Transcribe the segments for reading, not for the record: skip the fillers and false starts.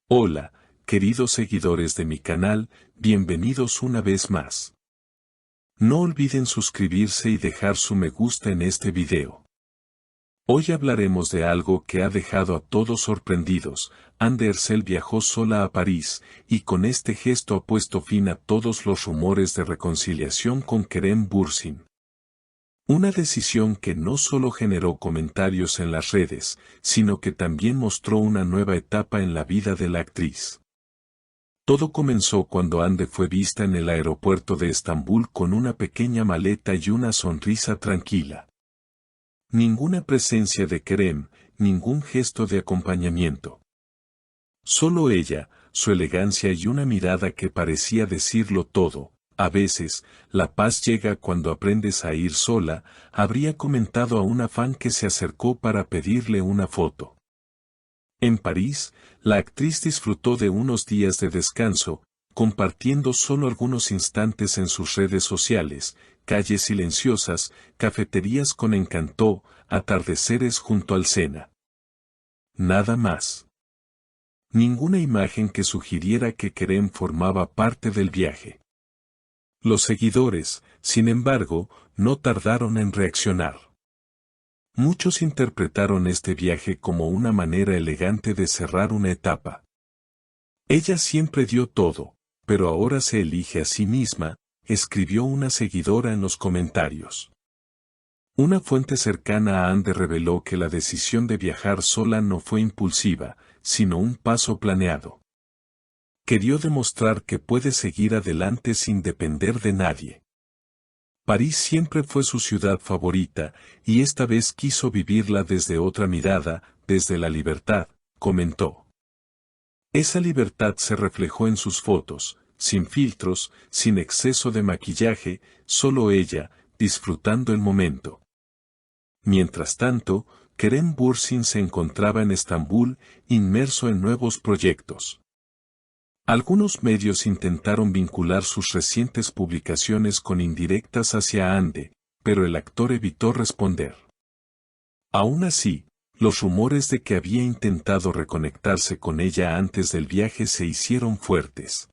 Hola, queridos seguidores de mi canal, bienvenidos una vez más. No olviden suscribirse y dejar su me gusta en este video. Hoy hablaremos de algo que ha dejado a todos sorprendidos. Anne Hercel viajó sola a París, y con este gesto ha puesto fin a todos los rumores de reconciliación con Kerem Bürsin. Una decisión que no solo generó comentarios en las redes, sino que también mostró una nueva etapa en la vida de la actriz. Todo comenzó cuando Hande fue vista en el aeropuerto de Estambul con una pequeña maleta y una sonrisa tranquila. Ninguna presencia de Kerem, ningún gesto de acompañamiento. Solo ella, su elegancia y una mirada que parecía decirlo todo. A veces, la paz llega cuando aprendes a ir sola, habría comentado a una fan que se acercó para pedirle una foto. En París, la actriz disfrutó de unos días de descanso, compartiendo solo algunos instantes en sus redes sociales, calles silenciosas, cafeterías con encanto, atardeceres junto al Sena. Nada más. Ninguna imagen que sugiriera que Kerem formaba parte del viaje. Los seguidores, sin embargo, no tardaron en reaccionar. Muchos interpretaron este viaje como una manera elegante de cerrar una etapa. Ella siempre dio todo, pero ahora se elige a sí misma, escribió una seguidora en los comentarios. Una fuente cercana a Hande reveló que la decisión de viajar sola no fue impulsiva, sino un paso planeado. Quería demostrar que puede seguir adelante sin depender de nadie. París siempre fue su ciudad favorita, y esta vez quiso vivirla desde otra mirada, desde la libertad, comentó. Esa libertad se reflejó en sus fotos, sin filtros, sin exceso de maquillaje, solo ella, disfrutando el momento. Mientras tanto, Kerem Bürsin se encontraba en Estambul, inmerso en nuevos proyectos. Algunos medios intentaron vincular sus recientes publicaciones con indirectas hacia Hande, pero el actor evitó responder. Aún así, los rumores de que había intentado reconectarse con ella antes del viaje se hicieron fuertes.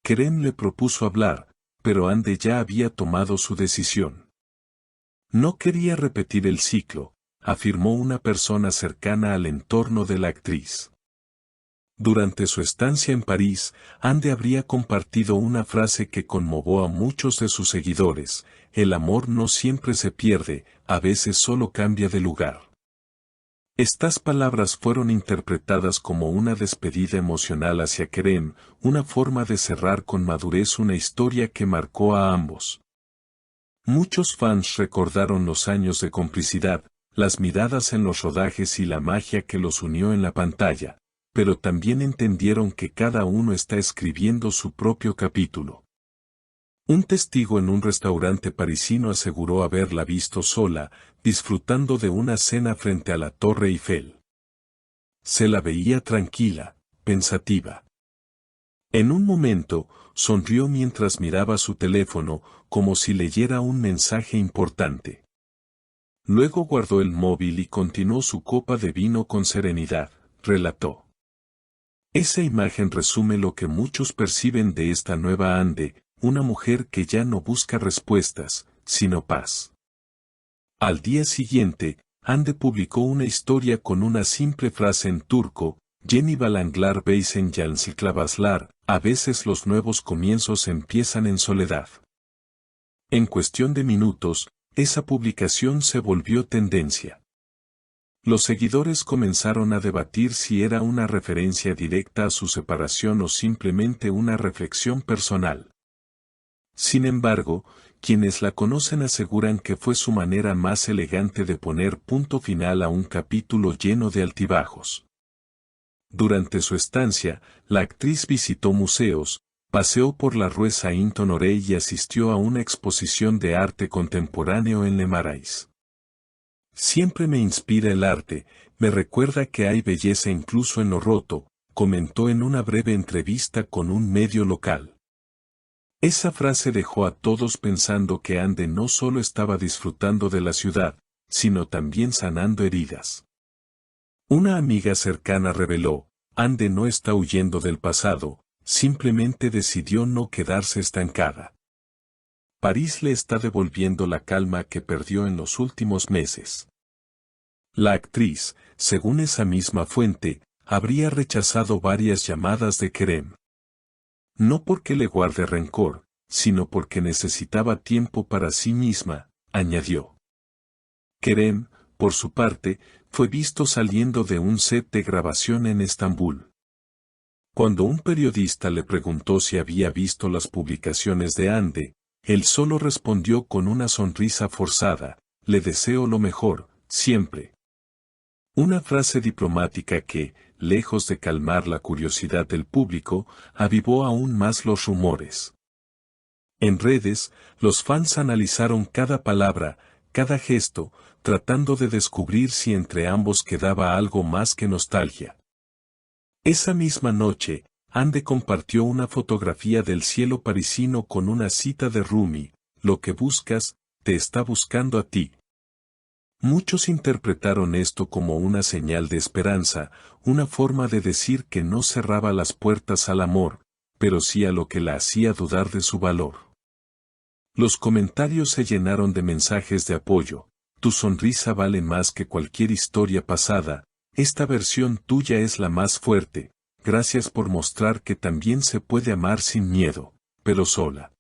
Kerem le propuso hablar, pero Hande ya había tomado su decisión. No quería repetir el ciclo, afirmó una persona cercana al entorno de la actriz. Durante su estancia en París, Hande habría compartido una frase que conmovió a muchos de sus seguidores: el amor no siempre se pierde, a veces solo cambia de lugar. Estas palabras fueron interpretadas como una despedida emocional hacia Kerem, una forma de cerrar con madurez una historia que marcó a ambos. Muchos fans recordaron los años de complicidad, las miradas en los rodajes y la magia que los unió en la pantalla, pero también entendieron que cada uno está escribiendo su propio capítulo. Un testigo en un restaurante parisino aseguró haberla visto sola, disfrutando de una cena frente a la Torre Eiffel. Se la veía tranquila, pensativa. En un momento, sonrió mientras miraba su teléfono, como si leyera un mensaje importante. Luego guardó el móvil y continuó su copa de vino con serenidad, relató. Esa imagen resume lo que muchos perciben de esta nueva Hande, una mujer que ya no busca respuestas, sino paz. Al día siguiente, Hande publicó una historia con una simple frase en turco: Yeni balanglar beisen yansıklavazlar, a veces los nuevos comienzos empiezan en soledad. En cuestión de minutos, esa publicación se volvió tendencia. Los seguidores comenzaron a debatir si era una referencia directa a su separación o simplemente una reflexión personal. Sin embargo, quienes la conocen aseguran que fue su manera más elegante de poner punto final a un capítulo lleno de altibajos. Durante su estancia, la actriz visitó museos, paseó por la Rue Saint-Honoré y asistió a una exposición de arte contemporáneo en Le Marais. Siempre me inspira el arte, me recuerda que hay belleza incluso en lo roto, comentó en una breve entrevista con un medio local. Esa frase dejó a todos pensando que Hande no solo estaba disfrutando de la ciudad, sino también sanando heridas. Una amiga cercana reveló: Hande no está huyendo del pasado, simplemente decidió no quedarse estancada. París le está devolviendo la calma que perdió en los últimos meses. La actriz, según esa misma fuente, habría rechazado varias llamadas de Kerem. No porque le guarde rencor, sino porque necesitaba tiempo para sí misma, añadió. Kerem, por su parte, fue visto saliendo de un set de grabación en Estambul. Cuando un periodista le preguntó si había visto las publicaciones de Hande, él solo respondió con una sonrisa forzada: le deseo lo mejor, siempre. Una frase diplomática que, lejos de calmar la curiosidad del público, avivó aún más los rumores. En redes, los fans analizaron cada palabra, cada gesto, tratando de descubrir si entre ambos quedaba algo más que nostalgia. Esa misma noche, Hande compartió una fotografía del cielo parisino con una cita de Rumi: lo que buscas, te está buscando a ti. Muchos interpretaron esto como una señal de esperanza, una forma de decir que no cerraba las puertas al amor, pero sí a lo que la hacía dudar de su valor. Los comentarios se llenaron de mensajes de apoyo: tu sonrisa vale más que cualquier historia pasada, esta versión tuya es la más fuerte, gracias por mostrar que también se puede amar sin miedo, pero sola.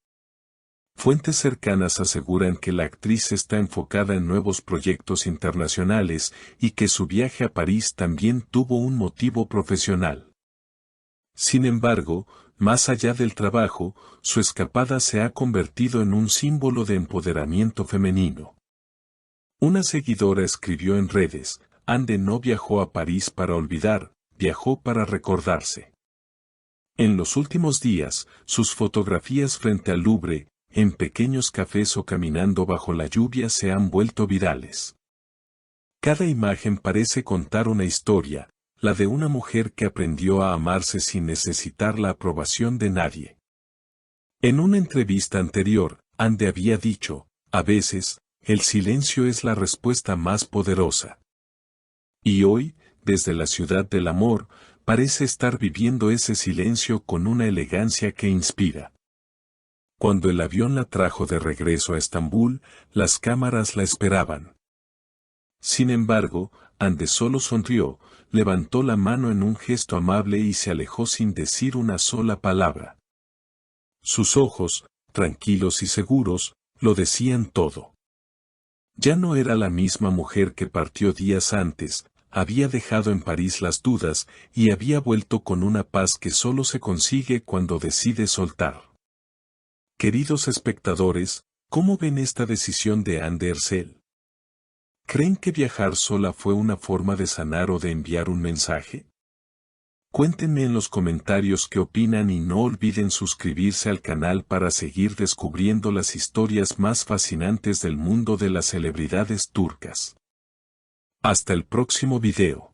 Fuentes cercanas aseguran que la actriz está enfocada en nuevos proyectos internacionales y que su viaje a París también tuvo un motivo profesional. Sin embargo, más allá del trabajo, su escapada se ha convertido en un símbolo de empoderamiento femenino. Una seguidora escribió en redes: Hande no viajó a París para olvidar, viajó para recordarse. En los últimos días, sus fotografías frente al Louvre, en pequeños cafés o caminando bajo la lluvia se han vuelto virales. Cada imagen parece contar una historia, la de una mujer que aprendió a amarse sin necesitar la aprobación de nadie. En una entrevista anterior, Hande había dicho: a veces, el silencio es la respuesta más poderosa. Y hoy, desde la ciudad del amor, parece estar viviendo ese silencio con una elegancia que inspira. Cuando el avión la trajo de regreso a Estambul, las cámaras la esperaban. Sin embargo, Hande solo sonrió, levantó la mano en un gesto amable y se alejó sin decir una sola palabra. Sus ojos, tranquilos y seguros, lo decían todo. Ya no era la misma mujer que partió días antes, había dejado en París las dudas y había vuelto con una paz que solo se consigue cuando decide soltar. Queridos espectadores, ¿cómo ven esta decisión de Hande Erçel? ¿Creen que viajar sola fue una forma de sanar o de enviar un mensaje? Cuéntenme en los comentarios qué opinan y no olviden suscribirse al canal para seguir descubriendo las historias más fascinantes del mundo de las celebridades turcas. Hasta el próximo video.